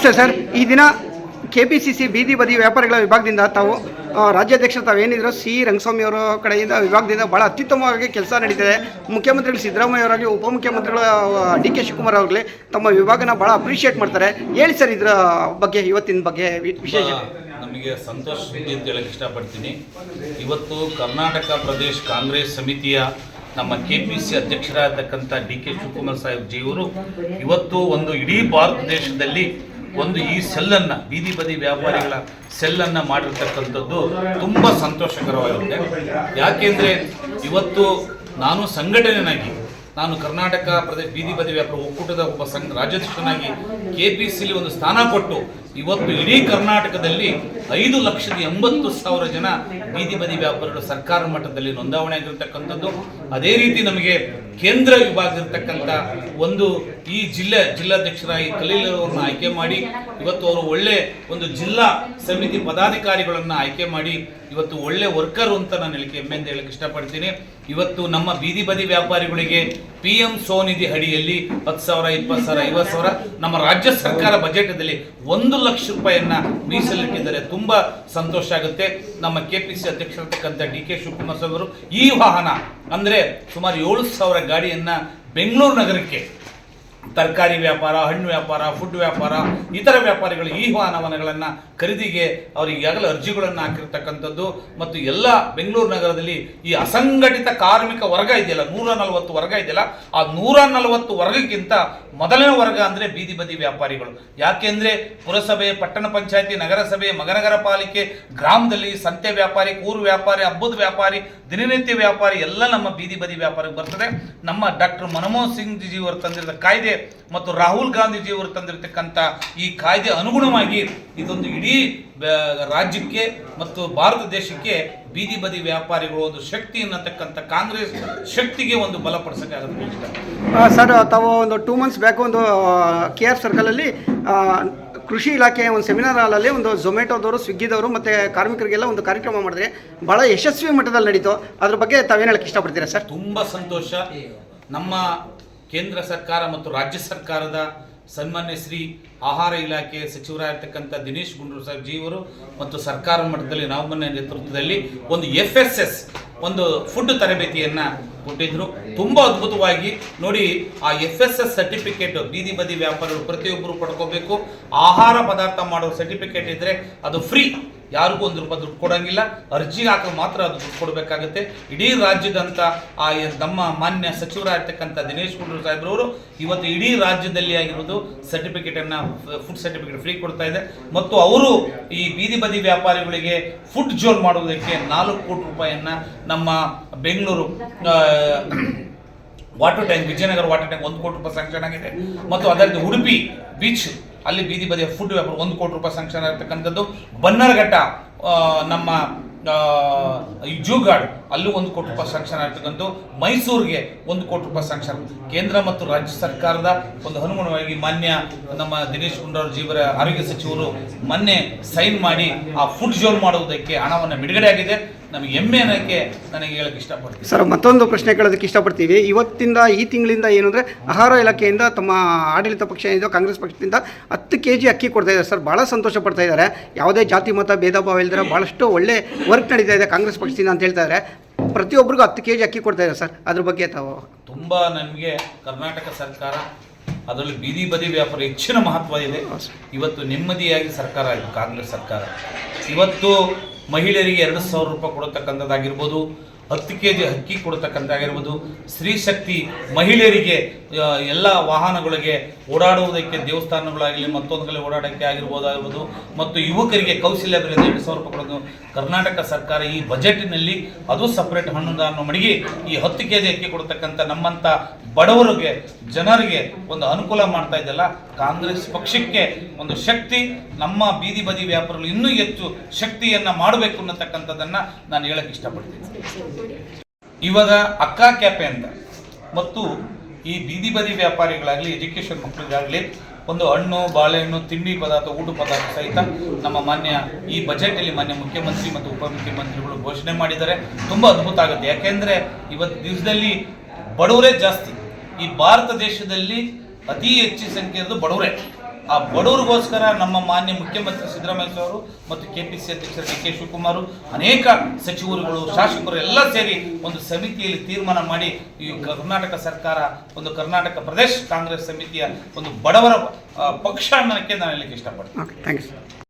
ನಮಸ್ತೆ ಸರ್. ಈ ದಿನ KPCC ಬೀದಿ ಬದಿ ವ್ಯಾಪಾರಿಗಳ ವಿಭಾಗದಿಂದ ತಾವು ರಾಜ್ಯಾಧ್ಯಕ್ಷ ತಾವೇನಿದ್ರು ರಂಗಸ್ವಾಮಿ ಅವರ ಕಡೆಯಿಂದ ವಿಭಾಗದಿಂದ ಭಾಳ ಅತ್ಯುತ್ತಮವಾಗಿ ಕೆಲಸ ನಡೀತಿದೆ. ಮುಖ್ಯಮಂತ್ರಿಗಳು ಸಿದ್ದರಾಮಯ್ಯ ಅವರಾಗಲಿ, ಉಪಮುಖ್ಯಮಂತ್ರಿಗಳು DK ಶಿವಕುಮಾರ್ ಅವರಾಗಲಿ ತಮ್ಮ ವಿಭಾಗನ ಭಾಳ ಅಪ್ರಿಷಿಯೇಟ್ ಮಾಡ್ತಾರೆ. ಹೇಳಿ ಸರ್ ಇದರ ಬಗ್ಗೆ, ಇವತ್ತಿನ ಬಗ್ಗೆ ವಿಶೇಷ. ನಮಗೆ ಸಂತೋಷ ಅಂತ ಹೇಳಕ್ಕೆ ಇಷ್ಟಪಡ್ತೀನಿ. ಇವತ್ತು ಕರ್ನಾಟಕ ಪ್ರದೇಶ ಕಾಂಗ್ರೆಸ್ ಸಮಿತಿಯ ನಮ್ಮ KPCC ಅಧ್ಯಕ್ಷರಾಗಿರ್ತಕ್ಕಂಥ DK ಶಿವಕುಮಾರ್ ಸಾಹೇಬ್ ಜಿಯವರು ಇವತ್ತು ಒಂದು ಇಡೀ ಭಾರತ ದೇಶದಲ್ಲಿ ಒಂದು ಈ ಸೆಲ್ಲನ್ನು, ಬೀದಿ ಬದಿ ವ್ಯಾಪಾರಿಗಳ ಸೆಲ್ಲನ್ನು ಮಾಡಿರ್ತಕ್ಕಂಥದ್ದು ತುಂಬ ಸಂತೋಷಕರವಾಗಿದೆ. ಯಾಕೆಂದರೆ ಇವತ್ತು ನಾನು ಸಂಘಟನೆಯಾಗಿ, ನಾನು ಕರ್ನಾಟಕ ಪ್ರದೇಶ ಬೀದಿ ಬದಿ ವ್ಯಾಪಾರ ಒಕ್ಕೂಟದ ಒಬ್ಬ ರಾಜ್ಯಾಧ್ಯಕ್ಷನಾಗಿ KPCCಲಿ ಒಂದು ಸ್ಥಾನ ಕೊಟ್ಟು ಇವತ್ತು ಇಡೀ ಕರ್ನಾಟಕದಲ್ಲಿ 5,80,000 ಜನ ಬೀದಿ ಬದಿ ವ್ಯಾಪಾರಿಗಳು ಸರ್ಕಾರ ಮಟ್ಟದಲ್ಲಿ ನೋಂದಾವಣೆ ಆಗಿರ್ತಕ್ಕಂಥದ್ದು. ಅದೇ ರೀತಿ ನಮಗೆ ಕೇಂದ್ರ ವಿಭಾಗ ಇರತಕ್ಕಂಥ ಒಂದು ಈ ಜಿಲ್ಲಾಧ್ಯಕ್ಷರಾಗಿ ಖಲೀಲ್ ಅವರನ್ನು ಆಯ್ಕೆ ಮಾಡಿ ಇವತ್ತು ಅವರು ಒಳ್ಳೆ ಒಂದು ಜಿಲ್ಲಾ ಸಮಿತಿ ಪದಾಧಿಕಾರಿಗಳನ್ನು ಆಯ್ಕೆ ಮಾಡಿ ಇವತ್ತು ಒಳ್ಳೆ ವರ್ಕರ್ ಅಂತ ನಾನು ಹೆಮ್ಮೆಯಿಂದ ಹೇಳಕ್ಕೆ ಇಷ್ಟಪಡ್ತೀನಿ. ಇವತ್ತು ನಮ್ಮ ಬೀದಿ ಬದಿ ವ್ಯಾಪಾರಿಗಳಿಗೆ PM ಸ್ವನಿಧಿ ಅಡಿಯಲ್ಲಿ 10,000, 20,000, 50,000 ನಮ್ಮ ರಾಜ್ಯ ಸರ್ಕಾರ ಬಜೆಟ್ನಲ್ಲಿ 1 ಲಕ್ಷ ರೂಪಾಯಿಯನ್ನ ಮೀಸಲಿಟ್ಟಿದ್ದಾರೆ. ತುಂಬಾ ಸಂತೋಷ ಆಗುತ್ತೆ. ನಮ್ಮ KPCC ಅಧ್ಯಕ್ಷರಾಗಿರ್ತಕ್ಕಂಥ DK ಶಿವಕುಮಾರ್ ಅವರು ಈ ವಾಹನ ಅಂದರೆ ಸುಮಾರು 7,000 ಗಾಡಿಯನ್ನ ಬೆಂಗಳೂರು ನಗರಕ್ಕೆ ತರಕಾರಿ ವ್ಯಾಪಾರ, ಹಣ್ಣು ವ್ಯಾಪಾರ, ಫುಡ್ ವ್ಯಾಪಾರ, ಇತರ ವ್ಯಾಪಾರಿಗಳು ಈ ವಾಹನಗಳನ್ನು ಖರೀದಿಗೆ ಅವರು ಈಗಾಗಲೇ ಅರ್ಜಿಗಳನ್ನು ಹಾಕಿರ್ತಕ್ಕಂಥದ್ದು. ಮತ್ತು ಎಲ್ಲ ಬೆಂಗಳೂರು ನಗರದಲ್ಲಿ ಈ ಅಸಂಘಟಿತ ಕಾರ್ಮಿಕ ವರ್ಗ ಇದೆಯಲ್ಲ, 140 ವರ್ಗ ಇದೆಯಲ್ಲ, ಆ 140 ವರ್ಗಕ್ಕಿಂತ ಮೊದಲನೇ ವರ್ಗ ಅಂದರೆ ಬೀದಿ ಬದಿ ವ್ಯಾಪಾರಿಗಳು. ಯಾಕೆಂದರೆ ಪುರಸಭೆ, ಪಟ್ಟಣ ಪಂಚಾಯತಿ, ನಗರಸಭೆ, ಮಹಾನಗರ ಪಾಲಿಕೆ, ಗ್ರಾಮದಲ್ಲಿ ಸಂತೆ ವ್ಯಾಪಾರಿ, ಊರು ವ್ಯಾಪಾರಿ, ಹಬ್ಬದ ವ್ಯಾಪಾರಿ, ದಿನನಿತ್ಯ ವ್ಯಾಪಾರಿ ಎಲ್ಲ ನಮ್ಮ ಬೀದಿ ಬದಿ ವ್ಯಾಪಾರಿಗೆ ಬರ್ತದೆ. ನಮ್ಮ ಡಾಕ್ಟರ್ ಮನಮೋಹನ್ ಸಿಂಗ್ ಜಿಯವರು ತಂದಿರುವ ಕಾಯ್ದೆ ಮತ್ತು ರಾಹುಲ್ ಗಾಂಧೀಜಿಯವರು ತಂದಿರತಕ್ಕಂಥ ಈ ಕಾಯ್ದೆ ಅನುಗುಣವಾಗಿ ಇದೊಂದು ಇಡೀ ರಾಜ್ಯಕ್ಕೆ ಮತ್ತು ಭಾರತ ದೇಶಕ್ಕೆ ಬೀದಿ ಬದಿ ವ್ಯಾಪಾರಿಗಳು ಒಂದು ಶಕ್ತಿ ಅನ್ನತಕ್ಕಂಥ ಕಾಂಗ್ರೆಸ್ ಶಕ್ತಿಗೆ ಒಂದು ಬಲಪಡಿಸೋಕ್ಕಾಗುತ್ತೆ. ಸರ್, ತಾವು ಒಂದು 2 ಮಂತ್ಸ್ ಬ್ಯಾಕ್ ಒಂದು KR ಸರ್ಕಲಲ್ಲಿ ಕೃಷಿ ಇಲಾಖೆಯ ಒಂದು ಸೆಮಿನಾರ್ ಹಾಲಲ್ಲಿ ಒಂದು ಝೊಮ್ಯಾಟೋದವರು, ಸ್ವಿಗ್ಗಿದವರು ಮತ್ತು ಕಾರ್ಮಿಕರಿಗೆಲ್ಲ ಒಂದು ಕಾರ್ಯಕ್ರಮ ಮಾಡಿದ್ರೆ ಭಾಳ ಯಶಸ್ವಿ ಮಟ್ಟದಲ್ಲಿ ನಡೀತು. ಅದ್ರ ಬಗ್ಗೆ ತಾವೇನು ಹೇಳಕ್ಕೆ ಇಷ್ಟಪಡ್ತೀರಾ ಸರ್? ತುಂಬ ಸಂತೋಷ. ನಮ್ಮ ಕೇಂದ್ರ ಸರ್ಕಾರ ಮತ್ತು ರಾಜ್ಯ ಸರ್ಕಾರದ ಸನ್ಮಾನ್ಯ ಶ್ರೀ ಆಹಾರ ಇಲಾಖೆ ಸಚಿವರಾಗಿರ್ತಕ್ಕಂಥ ದಿನೇಶ್ ಗುಂಡೂರಾವ್ ಸಾಹೇಬ್ ಜಿಯವರು ಮತ್ತು ಸರ್ಕಾರ ಮಟ್ಟದಲ್ಲಿ ನವಮನ ನೇತೃತ್ವದಲ್ಲಿ ಒಂದು FSS ಒಂದು ಫುಡ್ ತರಬೇತಿಯನ್ನು ಕೊಟ್ಟಿದ್ರು. ತುಂಬ ಅದ್ಭುತವಾಗಿ ನೋಡಿ, ಆ FSS ಸರ್ಟಿಫಿಕೇಟ್ ಬೀದಿ ಬದಿ ವ್ಯಾಪಾರಿಗಳು ಪ್ರತಿಯೊಬ್ಬರು ಪಡ್ಕೋಬೇಕು. ಆಹಾರ ಪದಾರ್ಥ ಮಾಡೋ ಸರ್ಟಿಫಿಕೇಟ್ ಇದ್ದರೆ ಅದು ಫ್ರೀ, ಯಾರಿಗೂ 1 ರೂಪಾಯಿ ದುಡ್ಡು ಕೊಡೋಂಗಿಲ್ಲ. ಅರ್ಜಿ ಹಾಕಲು ಮಾತ್ರ ಅದು ದುಡ್ಡು ಕೊಡಬೇಕಾಗುತ್ತೆ. ಇಡೀ ರಾಜ್ಯದಂತ ಆ ನಮ್ಮ ಮಾನ್ಯ ಸಚಿವರಾಗಿರ್ತಕ್ಕಂಥ ದಿನೇಶ್ ಗುಂಡೂರಾವ್ ಸಾಹೇಬ್ರವರು ಇವತ್ತು ಇಡೀ ರಾಜ್ಯದಲ್ಲಿ ಆಗಿರೋದು ಸರ್ಟಿಫಿಕೇಟನ್ನು, ಫುಡ್ ಸರ್ಟಿಫಿಕೇಟ್ ಫ್ರೀ ಕೊಡ್ತಾ ಇದೆ. ಮತ್ತು ಅವರು ಈ ಬೀದಿ ಬದಿ ವ್ಯಾಪಾರಿಗಳಿಗೆ ಫುಡ್ ಜೋನ್ ಮಾಡುವುದಕ್ಕೆ 4 ಕೋಟಿ ರೂಪಾಯಿಯನ್ನು ನಮ್ಮ Bengaluru water tank, Vijayanagara water tank 1 ಕೋಟಿ ರೂಪಾಯಿ ಸ್ಯಾಂಕ್ಷನ್ ಆಗಿದೆ. ಮತ್ತು ಅದರಲ್ಲಿ ಉಡುಪಿ ಬೀಚ್ ಅಲ್ಲಿ ಬೀದಿ ಬದಿಯ ಫುಡ್ ವ್ಯಾಪಾರ 1 ಕೋಟಿ ರೂಪಾಯಿ ಸ್ಯಾಂಕ್ಷನ್ ಆಗಿರ್ತಕ್ಕಂಥದ್ದು. ಬನ್ನರಘಟ್ಟ ನಮ್ಮ ಜೂಗಾಡ್ ಅಲ್ಲೂ 1 ಕೋಟಿ ರೂಪಾಯಿ ಸ್ಯಾಂಕ್ಷನ್ ಆಗಿರ್ತಕ್ಕಂಥದ್ದು. ಮೈಸೂರಿಗೆ 1 ಕೋಟಿ ರೂಪಾಯಿ ಸ್ಯಾಂಕ್ಷನ್. ಕೇಂದ್ರ ಮತ್ತು ರಾಜ್ಯ ಸರ್ಕಾರದ ಒಂದು ಅನುಗುಣವಾಗಿ ಮಾನ್ಯ ನಮ್ಮ ದಿನೇಶ್ ಗುಂಡೂರಾವ್ ಜಿಯವರ ಆರೋಗ್ಯ ಸಚಿವರು ಮೊನ್ನೆ ಸೈನ್ ಮಾಡಿ ಆ ಫುಡ್ ಜೋನ್ ಮಾಡುವುದಕ್ಕೆ ಹಣವನ್ನು ಬಿಡುಗಡೆ ಆಗಿದೆ. ನಮಗೆ ಹೆಮ್ಮೆ ಅನ್ನೋಕ್ಕೆ ನನಗೆ ಹೇಳಕ್ಕೆ ಇಷ್ಟಪಡ್ತೀನಿ. ಸರ್, ಮತ್ತೊಂದು ಪ್ರಶ್ನೆ ಕೇಳೋದಕ್ಕೆ ಇಷ್ಟಪಡ್ತೀವಿ. ಇವತ್ತಿಂದ ಈ ತಿಂಗಳಿಂದ ಏನು ಅಂದರೆ ಆಹಾರ ಇಲಾಖೆಯಿಂದ ತಮ್ಮ ಆಡಳಿತ ಪಕ್ಷ ಏನಿದೆ ಕಾಂಗ್ರೆಸ್ ಪಕ್ಷದಿಂದ 10 kg ಅಕ್ಕಿ ಕೊಡ್ತಾ ಇದ್ದಾರೆ ಸರ್. ಭಾಳ ಸಂತೋಷ ಪಡ್ತಾ ಇದ್ದಾರೆ. ಯಾವುದೇ ಜಾತಿ ಮತ ಭೇದ ಭಾವ ಇಲ್ಲದ್ರೆ ಭಾಳಷ್ಟು ಒಳ್ಳೆ ವರ್ಕ್ ನಡೀತಾ ಇದೆ ಕಾಂಗ್ರೆಸ್ ಪಕ್ಷದಿಂದ ಅಂತ ಹೇಳ್ತಾ ಇದ್ದಾರೆ. ಪ್ರತಿಯೊಬ್ಬರಿಗೂ 10 kg ಅಕ್ಕಿ ಕೊಡ್ತಾ ಇದ್ದಾರೆ ಸರ್. ಅದ್ರ ಬಗ್ಗೆ ತಾವು? ತುಂಬ ನನಗೆ ಕರ್ನಾಟಕ ಸರ್ಕಾರ, ಅದರಲ್ಲಿ ಬೀದಿ ಬದಿ ವ್ಯಾಪಾರ ಹೆಚ್ಚಿನ ಮಹತ್ವ ಇದೆ. ಇವತ್ತು ನೆಮ್ಮದಿಯಾಗಿ ಸರ್ಕಾರ ಆಯಿತು ಕಾಂಗ್ರೆಸ್ ಸರ್ಕಾರ. ಇವತ್ತು ಮಹಿಳೆಯರಿಗೆ 2,000 ರೂಪಾಯಿ ಕೊಡತಕ್ಕಂಥದ್ದಾಗಿರ್ಬೋದು, 10 kg ಅಕ್ಕಿ ಕೊಡತಕ್ಕಂಥದ್ದಾಗಿರ್ಬೋದು, ಸ್ತ್ರೀ ಶಕ್ತಿ ಮಹಿಳೆಯರಿಗೆ ಎಲ್ಲ ವಾಹನಗಳಿಗೆ ಓಡಾಡುವುದಕ್ಕೆ, ದೇವಸ್ಥಾನಗಳಾಗಲಿ ಮತ್ತೊಂದು ಕಡೆ ಓಡಾಡೋಕ್ಕೆ ಆಗಿರ್ಬೋದು, ಮತ್ತು ಯುವಕರಿಗೆ ಕೌಶಲ್ಯ ಅಭಿವೃದ್ಧಿ 2,000 ರೂಪಾಯಿ ಕೊಡೋದು ಕರ್ನಾಟಕ ಸರ್ಕಾರ ಈ ಬಜೆಟ್ನಲ್ಲಿ ಅದು ಸಪ್ರೇಟ್ ಹಣ್ಣನ್ನು ಮಡಗಿ ಈ 10 kg ಅಕ್ಕಿ ಕೊಡ್ತಕ್ಕಂಥ ನಮ್ಮಂಥ ಬಡವರಿಗೆ, ಜನರಿಗೆ ಒಂದು ಅನುಕೂಲ ಮಾಡ್ತಾ ಇದೆಯಲ್ಲ, ಕಾಂಗ್ರೆಸ್ ಪಕ್ಷಕ್ಕೆ ಒಂದು ಶಕ್ತಿ. ನಮ್ಮ ಬೀದಿ ಬದಿ ವ್ಯಾಪಾರಿಗಳು ಇನ್ನೂ ಹೆಚ್ಚು ಶಕ್ತಿಯನ್ನು ಮಾಡಬೇಕು ಅನ್ನತಕ್ಕಂಥದ್ದನ್ನು ನಾನು ಹೇಳಕ್ಕೆ ಇಷ್ಟಪಡ್ತೀನಿ. ಇವಾಗ ಅಕ್ಕಾ ಕ್ಯಾಫೆ ಅಂತ ಮತ್ತು ಈ ಬೀದಿ ಬದಿ ವ್ಯಾಪಾರಿಗಳಾಗಲಿ, ಎಜುಕೇಷನ್ ಮಕ್ಕಳಿಗಾಗಲಿ ಒಂದು ಹಣ್ಣು, ಬಾಳೆಹಣ್ಣು, ತಿಂಡಿ ಪದಾರ್ಥ, ಊಟ ಪದಾರ್ಥ ಸಹಿತ ನಮ್ಮ ಮಾನ್ಯ ಈ ಬಜೆಟಲ್ಲಿ ಮಾನ್ಯ ಮುಖ್ಯಮಂತ್ರಿ ಮತ್ತು ಉಪಮುಖ್ಯಮಂತ್ರಿಗಳು ಘೋಷಣೆ ಮಾಡಿದ್ದಾರೆ. ತುಂಬ ಅದ್ಭುತ ಆಗುತ್ತೆ. ಯಾಕೆಂದರೆ ಇವತ್ತು ದಿವಸದಲ್ಲಿ ಬಡವರೇ ಜಾಸ್ತಿ. ಈ ಭಾರತ ದೇಶದಲ್ಲಿ ಅತಿ ಹೆಚ್ಚು ಸಂಖ್ಯೆಯದು ಬಡವರೇ. ಆ ಬಡವರಿಗೋಸ್ಕರ ನಮ್ಮ ಮಾನ್ಯ ಮುಖ್ಯಮಂತ್ರಿ ಸಿದ್ದರಾಮಯ್ಯ ಅವರು ಮತ್ತು KPC ಅಧ್ಯಕ್ಷರು DK ಶಿವಕುಮಾರ್ ಅನೇಕ ಸಚಿವರುಗಳು ಶಾಸಕರು ಎಲ್ಲ ಸೇರಿ ಒಂದು ಸಮಿತಿಯಲ್ಲಿ ತೀರ್ಮಾನ ಮಾಡಿ ಈ ಕರ್ನಾಟಕ ಸರ್ಕಾರ ಒಂದು ಕರ್ನಾಟಕ ಪ್ರದೇಶ ಕಾಂಗ್ರೆಸ್ ಸಮಿತಿಯ ಒಂದು ಬಡವರ ಪಕ್ಷ ಅನ್ನೋಕ್ಕೆ ನಾನು ಹೇಳಲಿಕ್ಕೆ ಇಷ್ಟಪಡ್ತೀನಿ. Okay, thank you sir.